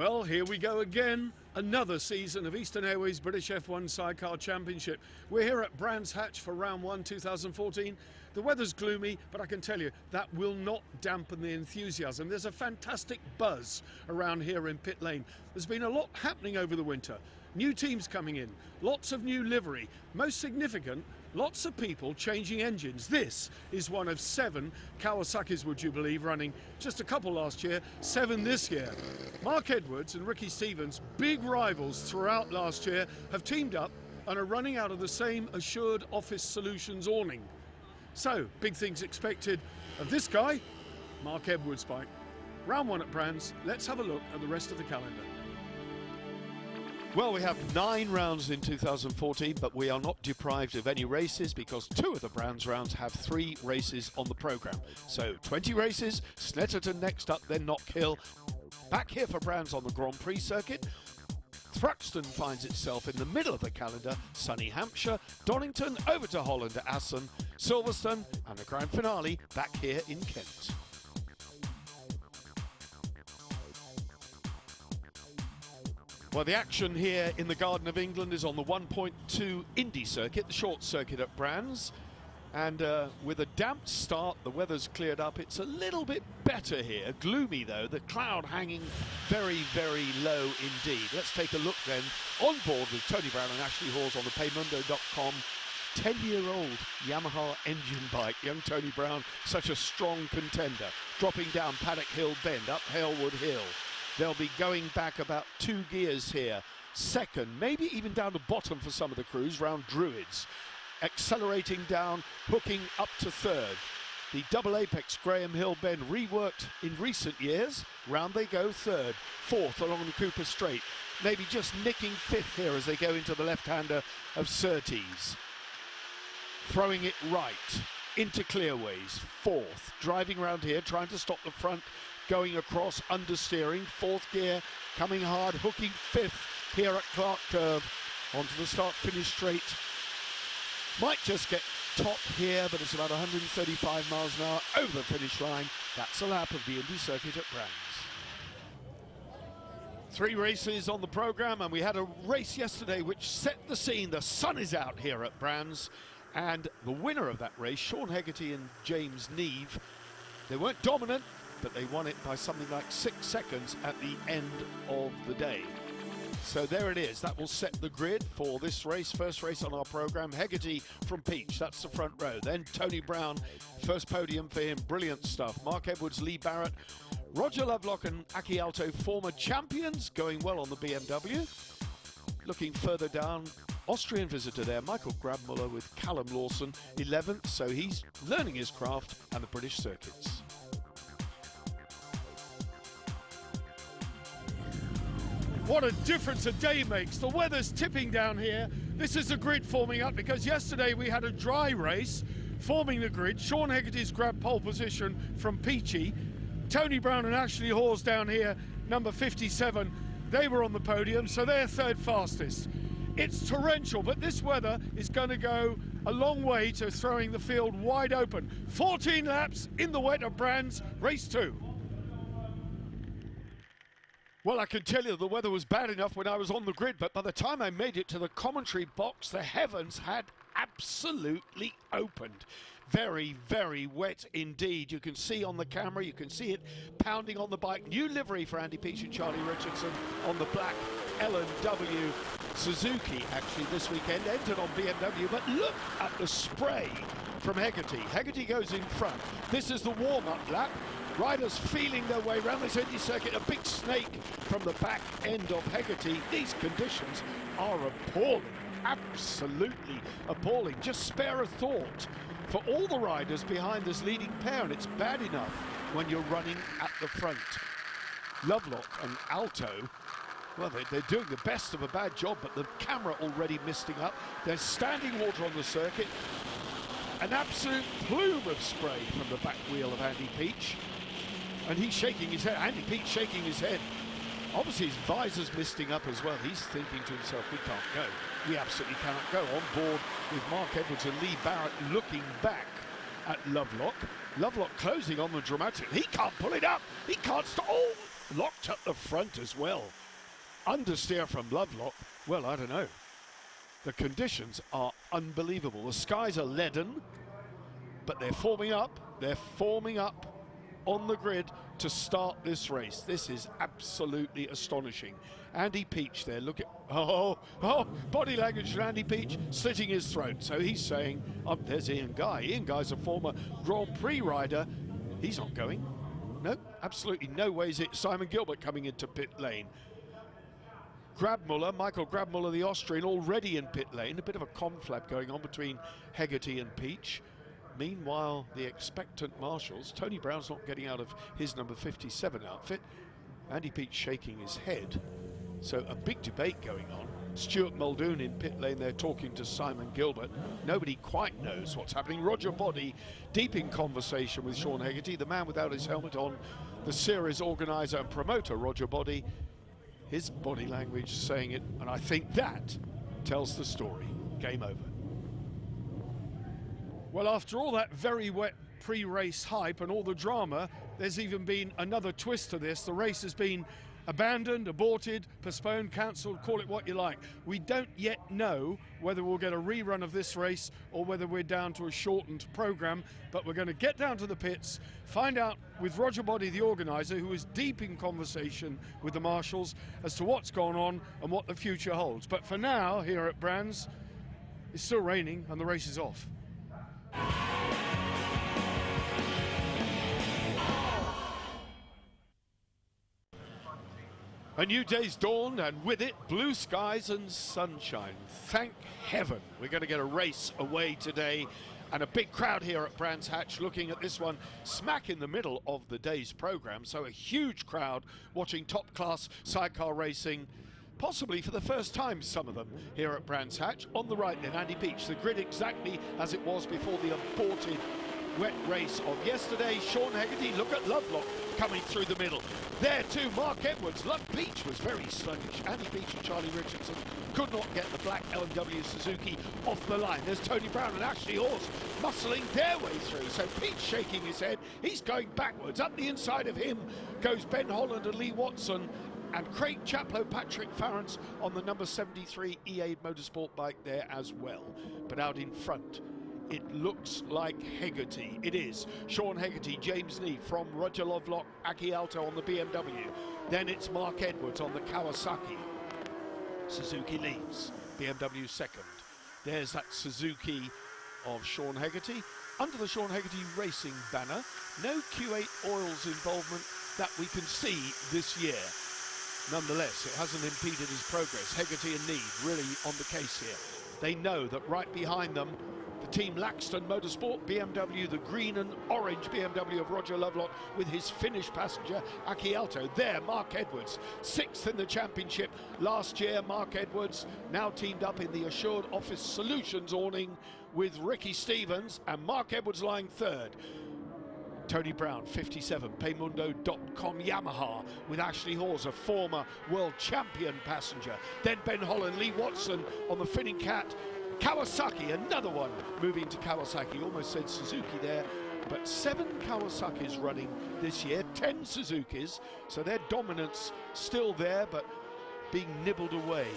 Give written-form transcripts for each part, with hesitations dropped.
Well, here we go again. Another season of Eastern Airways British F1 Sidecar Championship. We're here at Brands Hatch for round 1 2014. The weather's gloomy, but I can tell you that will not dampen the enthusiasm. There's a fantastic buzz around here in pit lane. There's been a lot happening over the winter. New teams coming in, lots of new livery. Most significant, lots of people changing engines. This is one of 7 Kawasaki's, would you believe, running just a couple last year, 7 this year. Mark Edwards and Ricky Stevens, big rivals throughout last year, have teamed up and are running out of the same Assured Office Solutions awning. So, big things expected of this guy, Mark Edwards' bike. Round 1 at Brands, let's have a look at the rest of the calendar. Well, we have 9 rounds in 2014, but we are not deprived of any races because 2 of the Brands rounds have 3 races on the programme. So 20 races, Snetterton next up, then Knock Hill. Back here for Brands on the Grand Prix circuit. Thruxton finds itself in the middle of the calendar, sunny Hampshire, Donington over to Holland at Assen, Silverstone and the grand finale back here in Kent. Well, the action here in the Garden of England is on the 1.2 Indy circuit, the short circuit at Brands. And with a damp start, the weather's cleared up. It's a little bit better here. Gloomy, though. The cloud hanging very, very low indeed. Let's take a look then on board with Tony Brown and Ashley Hawes on the Paymundo.com 10-year-old Yamaha engine bike. Young Tony Brown, such a strong contender. Dropping down Paddock Hill Bend, up Halewood Hill. They'll be going back about 2 gears here. Second, maybe even down the bottom for some of the crews, round Druids. Accelerating down, hooking up to 3rd. The double apex Graham Hill Bend reworked in recent years. Round they go 3rd. 4th along the Cooper Straight. Maybe just nicking 5th here as they go into the left-hander of Surtees. Throwing it right into Clearways. 4th. Driving around here, trying to stop the front. Going across, understeering, 4th gear, coming hard, hooking 5th here at Clark Curve, onto the start-finish straight. Might just get top here, but it's about 135 miles an hour over the finish line. That's a lap of the Indy circuit at Brands. 3 races on the programme, and we had a race yesterday which set the scene. The sun is out here at Brands, and the winner of that race, Sean Hegarty and James Neve, they weren't dominant, but they won it by something like 6 seconds at the end of the day. So there it is. That will set the grid for this race. First race on our programme. Hegarty from Peach, that's the front row. Then Tony Brown, first podium for him. Brilliant stuff. Mark Edwards, Lee Barrett, Roger Lovelock and Aki Alto, former champions, going well on the BMW. Looking further down, Austrian visitor there, Michael Grabmuller with Callum Lawson, 11th. So he's learning his craft and the British circuits. What a difference a day makes. The weather's tipping down here. This is the grid forming up because yesterday we had a dry race forming the grid. Sean Hegarty's grabbed pole position from Peachy. Tony Brown and Ashley Hawes down here, number 57. They were on the podium, so they're 3rd fastest. It's torrential, but this weather is going to go a long way to throwing the field wide open. 14 laps in the wet of Brands, race 2. Well, I can tell you the weather was bad enough when I was on the grid, but by the time I made it to the commentary box, the heavens had absolutely opened. Very, very wet indeed. You can see on the camera, you can see it pounding on the bike. New livery for Andy Peach and Charlie Richardson on the black L&W Suzuki, actually, this weekend. Entered on BMW, but look at the spray from Hegarty. Hegarty goes in front. This is the warm-up lap. Riders feeling their way around this Indy circuit. A big snake from the back end of Hegarty. These conditions are appalling, absolutely appalling. Just spare a thought for all the riders behind this leading pair, and it's bad enough when you're running at the front. Lovelock and Alto, well, they're doing the best of a bad job, but the camera already misting up. There's standing water on the circuit. An absolute plume of spray from the back wheel of Andy Peach. And he's shaking his head. Andy Peach shaking his head. Obviously his visor's misting up as well. He's thinking to himself, we can't go. We absolutely cannot go. On board with Mark Edwards and Lee Barrett looking back at Lovelock. Lovelock closing on them dramatically. He can't pull it up. He can't stop. Oh, locked at the front as well. Understeer from Lovelock, well, I don't know. The conditions are unbelievable. The skies are leaden, but they're forming up. They're forming up on the grid to start this race. This is absolutely astonishing. Andy Peach there, look at, body language from Andy Peach, slitting his throat. So he's saying, there's Ian Guy. Ian Guy's a former Grand Prix rider. He's not going. No, absolutely no way is it. Simon Gilbert coming into pit lane. Michael Grabmuller, the Austrian, already in pit lane. A bit of a conflab going on between Hegarty and Peach. Meanwhile, the expectant marshals, Tony Brown's not getting out of his number 57 outfit. Andy Peach shaking his head. So a big debate going on. Stuart Muldoon in pit lane there talking to Simon Gilbert. Nobody quite knows what's happening. Roger Body deep in conversation with Sean Hegarty, the man without his helmet on, the series organizer and promoter, Roger Body. His body language saying it, and I think that tells the story. Game over. Well, after all that very wet pre-race hype and all the drama, there's even been another twist to this. The race has been abandoned, aborted, postponed, cancelled, call it what you like. We don't yet know whether we'll get a rerun of this race or whether we're down to a shortened programme, but we're going to get down to the pits, find out with Roger Body, the organiser, who is deep in conversation with the marshals as to what's gone on and what the future holds. But for now, here at Brands, it's still raining and the race is off. A new day's dawned, and with it, blue skies and sunshine. Thank heaven we're going to get a race away today, and a big crowd here at Brands Hatch looking at this one smack in the middle of the day's programme. So a huge crowd watching top-class sidecar racing, possibly for the first time, some of them, here at Brands Hatch. On the right then, Andy Peach, the grid exactly as it was before the aborted wet race of yesterday. Sean Hegarty, look at Lovelock coming through the middle. There too, Mark Edwards. Peach was very sluggish. Andy Peach and Charlie Richardson could not get the black LMW Suzuki off the line. There's Tony Brown and Ashley Hawes muscling their way through. So Peach shaking his head. He's going backwards. Up the inside of him goes Ben Holland and Lee Watson, and Craig Chaplow, Patrick Farrance on the number 73 EA Motorsport bike there as well. But out in front, it looks like Hegarty. It is Sean Hegarty, James Lee from Roger Lovelock, Aki Alto on the BMW. Then it's Mark Edwards on the Kawasaki. Suzuki leads, BMW second. There's that Suzuki of Sean Hegarty. Under the Sean Hegarty Racing banner, no Q8 Oils involvement that we can see this year. Nonetheless, it hasn't impeded his progress. Hegarty and Need really on the case here. They know that right behind them, the team Laxton Motorsport, BMW, the green and orange BMW of Roger Lovelock with his Finnish passenger, Aki Alto. There, Mark Edwards, sixth in the championship last year. Mark Edwards now teamed up in the Assured Office Solutions awning with Ricky Stevens, and Mark Edwards lying third. Tony Brown, 57, Paymundo.com Yamaha with Ashley Hawes, a former world champion passenger. Then Ben Holland, Lee Watson on the Finning Cat. Kawasaki, another one moving to Kawasaki. Almost said Suzuki there, but 7 Kawasaki's running this year, 10 Suzukis, so their dominance still there, but being nibbled away.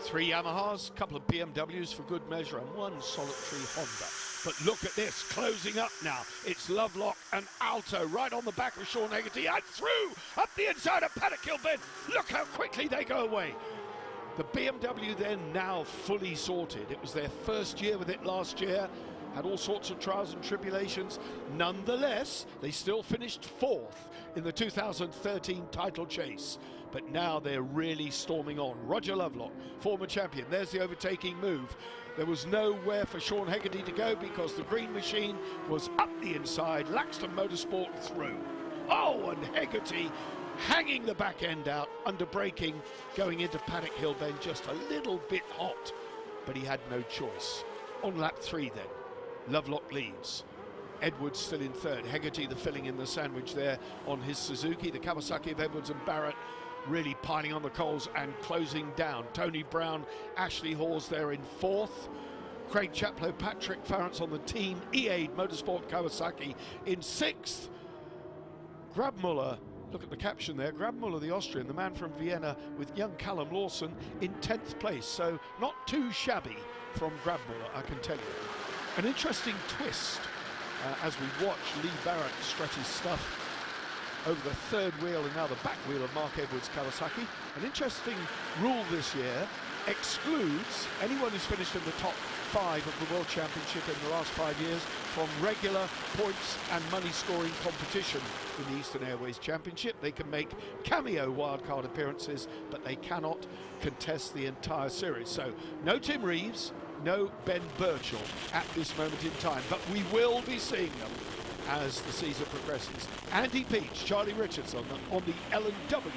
3 Yamahas, a couple of BMWs for good measure, and 1 solitary Honda. But look at this, closing up now. It's Lovelock and Alto right on the back of Sean Hegarty, and through up the inside of Paddock Hill Bend. Look how quickly they go away. The BMW then now fully sorted. It was their first year with it last year, had all sorts of trials and tribulations. Nonetheless, they still finished 4th in the 2013 title chase. But now they're really storming on. Roger Lovelock, former champion. There's the overtaking move. There was nowhere for Sean Hegarty to go because the green machine was up the inside. Laxton Motorsport through. Oh, and Hegarty hanging the back end out under braking, going into Paddock Hill Bend, just a little bit hot, but he had no choice. On lap 3 then, Lovelock leads. Edwards still in third. Hegarty the filling in the sandwich there on his Suzuki. The Kawasaki of Edwards and Barrett really piling on the coals and closing down. Tony Brown, Ashley Hawes there in 4th. Craig Chaplow, Patrick Farrance on the team EA Motorsport Kawasaki in 6th. Grabmuller Look at the caption there, Grabmuller, the Austrian, the man from Vienna, with young Callum Lawson in 10th place, so not too shabby from Grabmuller, I can tell you. An interesting twist as we watch Lee Barrett stretch his stuff over the third wheel and now the back wheel of Mark Edwards Kawasaki. An interesting rule this year excludes anyone who's finished in the top 5 of the World Championship in the last 5 years from regular points and money scoring competition in the Eastern Airways Championship. They can make cameo wildcard appearances, but they cannot contest the entire series. So no Tim Reeves, no Ben Birchall at this moment in time, but we will be seeing them as the season progresses. Andy Peach, Charlie Richardson on the L&W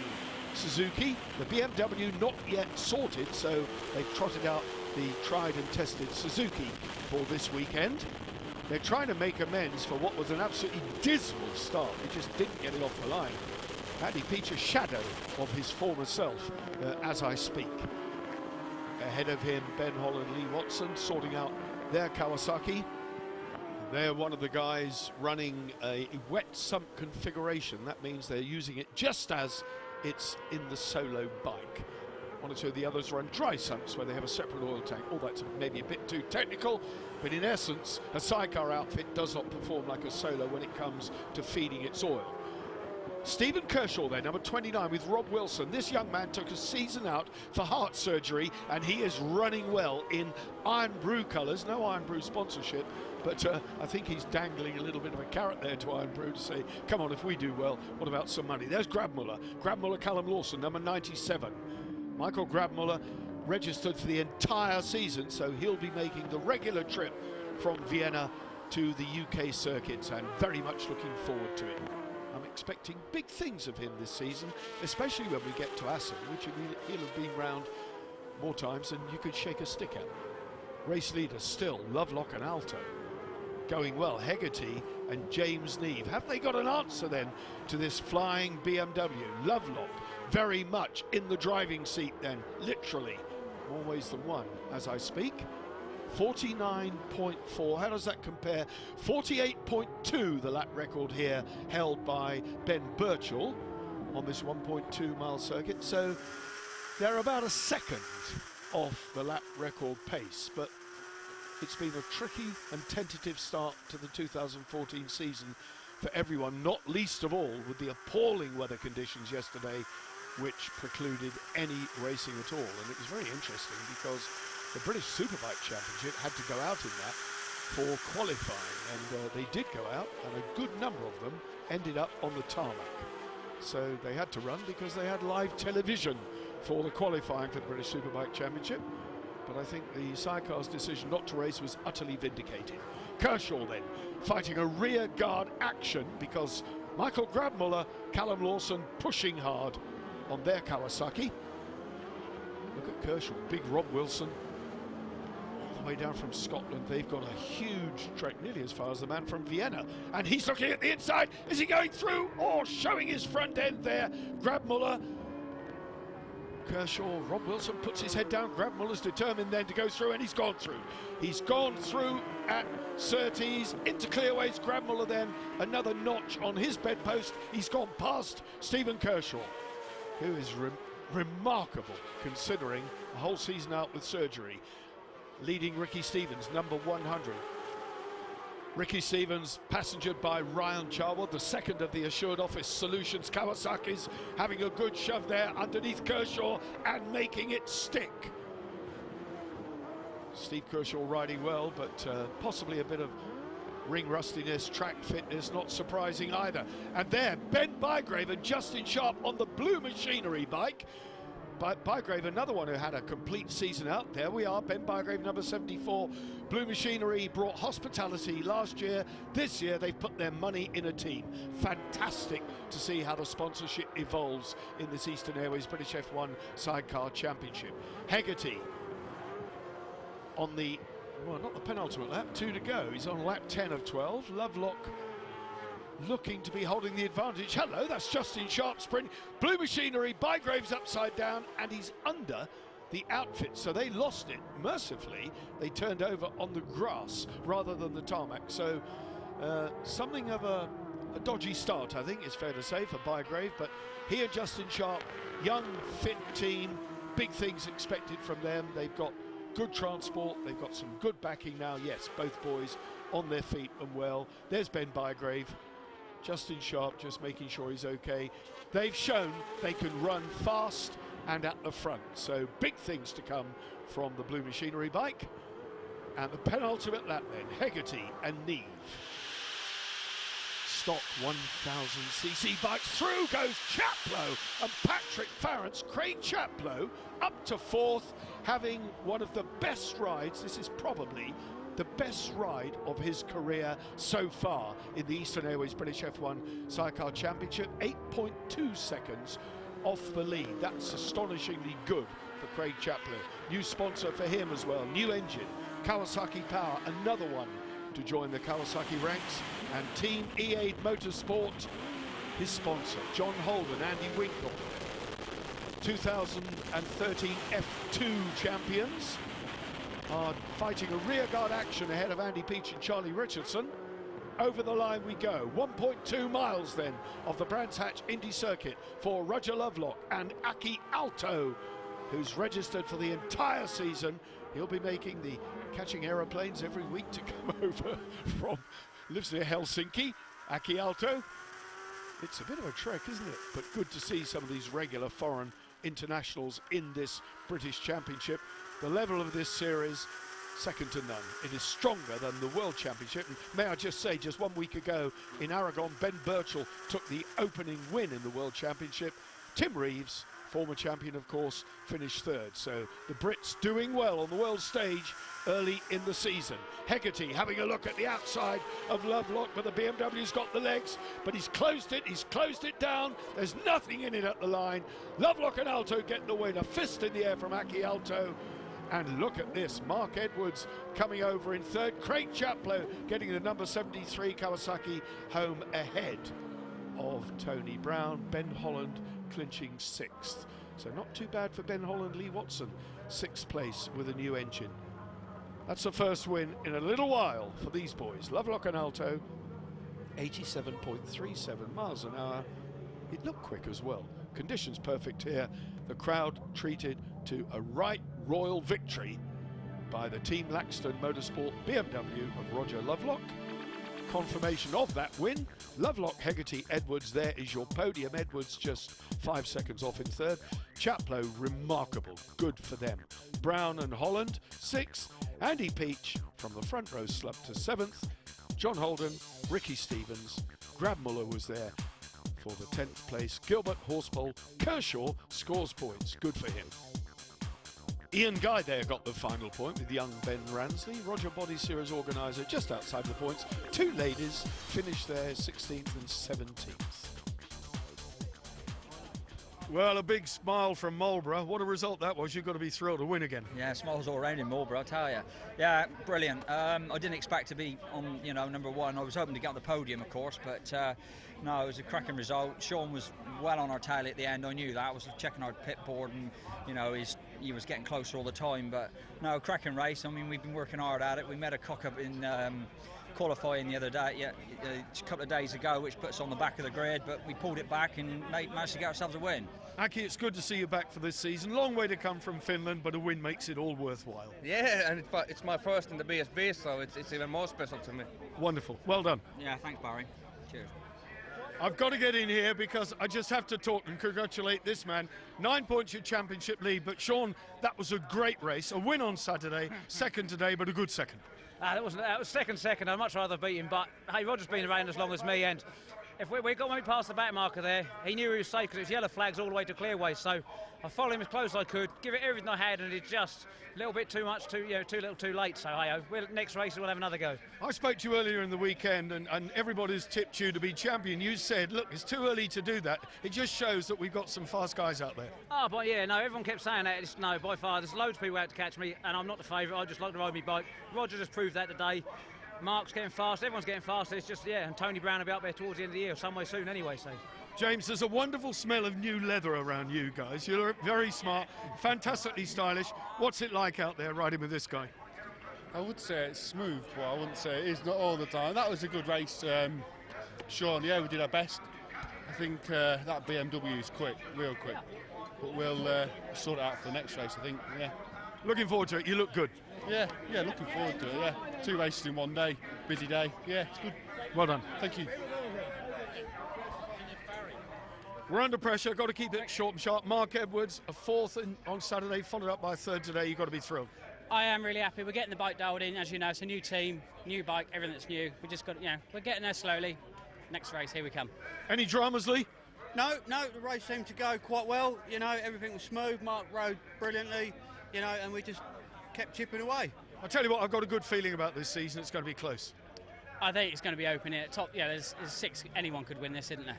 Suzuki, the BMW not yet sorted, so they've trotted out the tried and tested Suzuki for this weekend. They're trying to make amends for what was an absolutely dismal start. They just didn't get it off the line. Andy Peach, a shadow of his former self as I speak. Ahead of him, Ben Holland, Lee Watson sorting out their Kawasaki. They're one of the guys running a wet sump configuration. That means they're using it just as it's in the solo bike. One or two of the others run dry sumps where they have a separate oil tank. Oh, that's maybe a bit too technical, but in essence, a Sidecar outfit does not perform like a solo when it comes to feeding its oil. Stephen Kershaw there, number 29, with Rob Wilson. This young man took a season out for heart surgery, and he is running well in Iron Brew colours. No Iron Brew sponsorship, but I think he's dangling a little bit of a carrot there to Iron Brew to say, come on, if we do well, what about some money? There's Grabmuller. Grabmuller, Callum Lawson, number 97. Michael Grabmuller registered for the entire season, so he'll be making the regular trip from Vienna to the UK circuits, and very much looking forward to it. I'm expecting big things of him this season, especially when we get to Assen, which he'll have been round more times than you could shake a stick at. Race leaders still, Lovelock and Alto. Going well, Hegarty and James Neve. Have they got an answer then to this flying BMW? Lovelock very much in the driving seat then, literally. More ways than one as I speak. 49.4, how does that compare? 48.2, the lap record here held by Ben Birchall on this 1.2 mile circuit. So they're about a second off the lap record pace, but it's been a tricky and tentative start to the 2014 season for everyone, not least of all with the appalling weather conditions yesterday, which precluded any racing at all. And it was very interesting because the British Superbike Championship had to go out in that for qualifying, and they did go out, and a good number of them ended up on the tarmac. So they had to run because they had live television for the qualifying for the British Superbike Championship. But I think the Sidecar's decision not to race was utterly vindicated. Kershaw then fighting a rear guard action because Michael Grabmuller, Callum Lawson pushing hard on their Kawasaki. Look at Kershaw, big Rob Wilson. Way down from Scotland, they've got a huge trek, nearly as far as the man from Vienna, and he's looking at the inside. Is he going through or showing his front end there? Grabmuller, Kershaw, Rob Wilson puts his head down. Grabmuller's determined then to go through, and he's gone through. He's gone through at Surtees into Clearways. Grabmuller then another notch on his bedpost. He's gone past Stephen Kershaw, who is remarkable considering a whole season out with surgery. Leading Ricky Stevens, number 100. Ricky Stevens, passengered by Ryan Charwood, the second of the Assured Office Solutions Kawasaki's, having a good shove there underneath Kershaw and making it stick. Steve Kershaw riding well, but possibly a bit of ring rustiness, track fitness, not surprising either. And there, Ben Bygrave and Justin Sharp on the Blue Machinery bike. Bygrave, another one who had a complete season out. There we are, Ben Bygrave, number 74. Blue Machinery brought hospitality last year. This year they've put their money in a team. Fantastic to see how the sponsorship evolves in this Eastern Airways British F1 Sidecar Championship. Hegarty on the, well, not the penultimate lap, 2 to go. He's on lap 10 of 12. Lovelock looking to be holding the advantage. Hello, that's Justin Sharp sprint. Blue Machinery, Bygrave's upside down, and he's under the outfit, so they lost it. Mercifully, they turned over on the grass rather than the tarmac. So something of a a dodgy start, I think it's fair to say, for Bygrave, but he and Justin Sharp, young, fit team, big things expected from them. They've got good transport, they've got some good backing now. Yes, both boys on their feet and well. There's Ben Bygrave, Justin Sharp just making sure he's okay. They've shown they can run fast and at the front, so big things to come from the Blue Machinery bike. And the penultimate lap then, Hegarty and Neve. Stock 1000cc bikes, through goes Chaplow and Patrick Farrance. Craig Chaplow up to fourth, having one of the best rides. This is probably the best ride of his career so far in the Eastern Airways British F1 Sidecar Championship. 8.2 seconds off the lead. That's astonishingly good for Craig Chaplow. New sponsor for him as well, new engine, Kawasaki Power, another one to join the Kawasaki ranks. And Team E8 Motorsport, his sponsor, John Holden, Andy Winkle, 2013 F2 champions, are fighting a rearguard action ahead of Andy Peach and Charlie Richardson. Over the line we go. 1.2 miles then of the Brands Hatch Indy Circuit for Roger Lovelock and Aki Aalto, who's registered for the entire season. He'll be making the catching aeroplanes every week to come over from, lives near Helsinki. Aki Aalto. It's a bit of a trek, isn't it? But good to see some of these regular foreign internationals in this British Championship. The level of this series, second to none. It is stronger than the World Championship. And may I just say, just 1 week ago in Aragon, Ben Birchall took the opening win in the World Championship. Tim Reeves, former champion of course, finished third. So the Brits doing well on the world stage early in the season. Hegarty having a look at the outside of Lovelock, but the BMW's got the legs, but he's closed it down. There's nothing in it at the line. Lovelock and Aalto get the win. A fist in the air from Aki Aalto. And look at this, Mark Edwards coming over in third. Craig Chaplow getting the number 73 Kawasaki home ahead of Tony Brown. Ben Holland clinching sixth. So not too bad for Ben Holland. Lee Watson, sixth place with a new engine. That's the first win in a little while for these boys. Lovelock and Aalto, 87.37 miles an hour. It looked quick as well. Conditions perfect here. The crowd treated to a right royal victory by the Team Laxton Motorsport BMW of Roger Lovelock. Confirmation of that win. Lovelock, Hegarty, Edwards, there is your podium. Edwards just 5 seconds off in third. Chaplow, remarkable, good for them. Brown and Holland, sixth. Andy Peach from the front row slumped to seventh. John Holden, Ricky Stevens, Grab Muller was there for the 10th place. Gilbert, Horsepole, Kershaw scores points, good for him. Ian Guy there got the final point with young Ben Ransley. Roger Body Series organiser just outside the points. Two ladies finished there 16th and 17th. Well, a big smile from Marlborough. What a result that was. You've got to be thrilled to win again. Yeah, smiles all around in Marlborough, I tell you. Yeah, brilliant. I didn't expect to be on, number one. I was hoping to get on the podium, of course, but no, it was a cracking result. Sean was well on our tail at the end. I knew that. I was checking our pit board, and he was getting closer all the time. But no, cracking race. I mean, we've been working hard at it. We met a cock-up in qualifying the other day, a couple of days ago, which put us on the back of the grid, but we pulled it back and managed to get ourselves a win. Aki, it's good to see you back for this season. Long way to come from Finland, but a win makes it all worthwhile. Yeah, and it's my first in the BSB, so it's even more special to me. Wonderful. Well done. Yeah, thanks, Barry. Cheers. I've got to get in here because I just have to talk and congratulate this man. 9 points your championship lead, but Sean, that was a great race. A win on Saturday, second today, but a good second. That was second. I'd much rather beat him, but hey, Roger's been around as long as me, and if we got when we passed the back marker there, he knew he was safe because it was yellow flags all the way to Clearway. So I followed him as close as I could, give it everything I had, and it's just a little bit too much, too little, too late. So hey, next race we'll have another go. I spoke to you earlier in the weekend, and everybody's tipped you to be champion. You said, look, it's too early to do that. It just shows that we've got some fast guys out there. Oh, but yeah, no, everyone kept saying that. No, by far, there's loads of people out to catch me, and I'm not the favourite. I just like to ride my bike. Roger just proved that today. Mark's getting fast, everyone's getting faster. It's just, and Tony Brown will be up there towards the end of the year, somewhere soon anyway. So, James, there's a wonderful smell of new leather around you guys. You're very smart, fantastically stylish. What's it like out there riding with this guy? I would say it's smooth, but I wouldn't say it is, not all the time. That was a good race. Sean, yeah, we did our best. I think that BMW is quick, real quick. But we'll sort it out for the next race, I think, yeah. Looking forward to it. You look good. Yeah, looking forward to it, yeah. 2 races in one day, busy day. Yeah, it's good. Well done. Thank you. We're under pressure, got to keep it short and sharp. Mark Edwards, a 4th on Saturday, followed up by a 3rd today. You've got to be thrilled. I am really happy. We're getting the bike dialed in. As you know, it's a new team, new bike, everything's new. We just got, we're getting there slowly. Next race, here we come. Any dramas, Lee? No, the race seemed to go quite well. Everything was smooth. Mark rode brilliantly, and we just kept chipping away. I'll tell you what, I've got a good feeling about this season. It's going to be close. I think it's going to be open here. Top, there's 6. Anyone could win this, isn't there?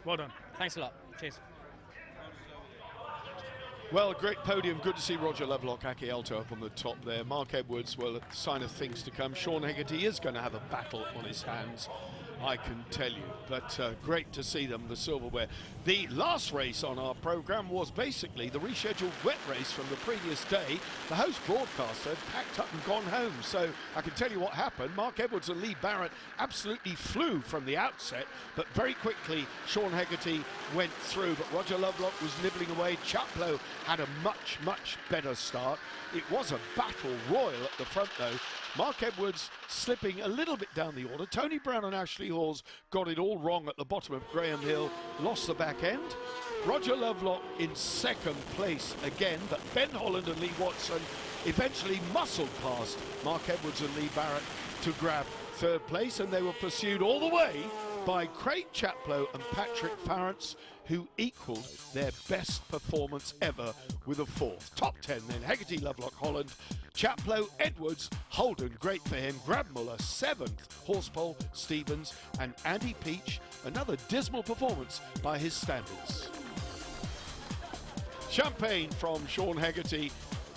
Well done. Thanks a lot. Cheers. Well, great podium. Good to see Roger Lovelock, Aki Alto up on the top there. Mark Edwards, well, a sign of things to come. Sean Hegarty is going to have a battle on his hands, I can tell you. But great to see them, the silverware. The last race on our programme was basically the rescheduled wet race from the previous day. The host broadcaster had packed up and gone home. So I can tell you what happened. Mark Edwards and Lee Barrett absolutely flew from the outset, but very quickly Sean Hegarty went through. But Roger Lovelock was nibbling away. Chaplow had a much, much better start. It was a battle royal at the front, though. Mark Edwards slipping a little bit down the order. Tony Brown and Ashley Hawes got it all wrong at the bottom of Graham Hill, lost the back end. Roger Lovelock in 2nd place again, but Ben Holland and Lee Watson eventually muscled past Mark Edwards and Lee Barrett to grab 3rd place, and they were pursued all the way by Craig Chaplow and Patrick Farrance, who equalled their best performance ever with a 4th. Top 10 then, Hegarty, Lovelock, Holland, Chaplow, Edwards, Holden, great for him, Grabmuller, 7th, Horsepole, Stevens, and Andy Peach, another dismal performance by his standards. Champagne from Sean Hegarty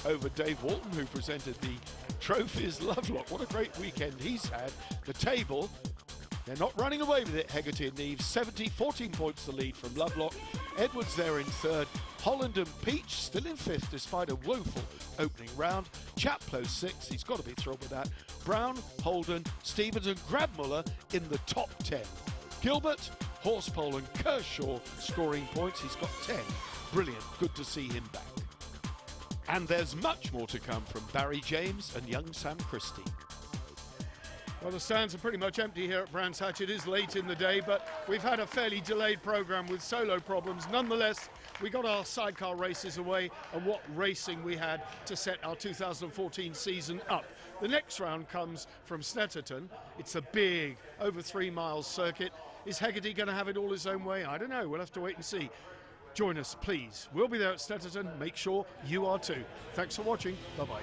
over Dave Walton, who presented the trophies. Lovelock, what a great weekend he's had. The table, they're not running away with it, Hegarty and Neves. 14 points the lead from Lovelock. Edwards there in 3rd. Holland and Peach still in 5th despite a woeful opening round. Chaplow 6th, he's got to be thrilled with that. Brown, Holden, Stevens and Grabmuller in the top 10. Gilbert, Horsepole and Kershaw scoring points. He's got 10. Brilliant, good to see him back. And there's much more to come from Barry James and young Sam Christie. Well, the stands are pretty much empty here at Brands Hatch. It is late in the day, but we've had a fairly delayed programme with solo problems. Nonetheless, we got our sidecar races away, and what racing we had to set our 2014 season up. The next round comes from Snetterton. It's a big, over 3 miles circuit. Is Hegarty going to have it all his own way? I don't know. We'll have to wait and see. Join us, please. We'll be there at Snetterton. Make sure you are too. Thanks for watching. Bye-bye.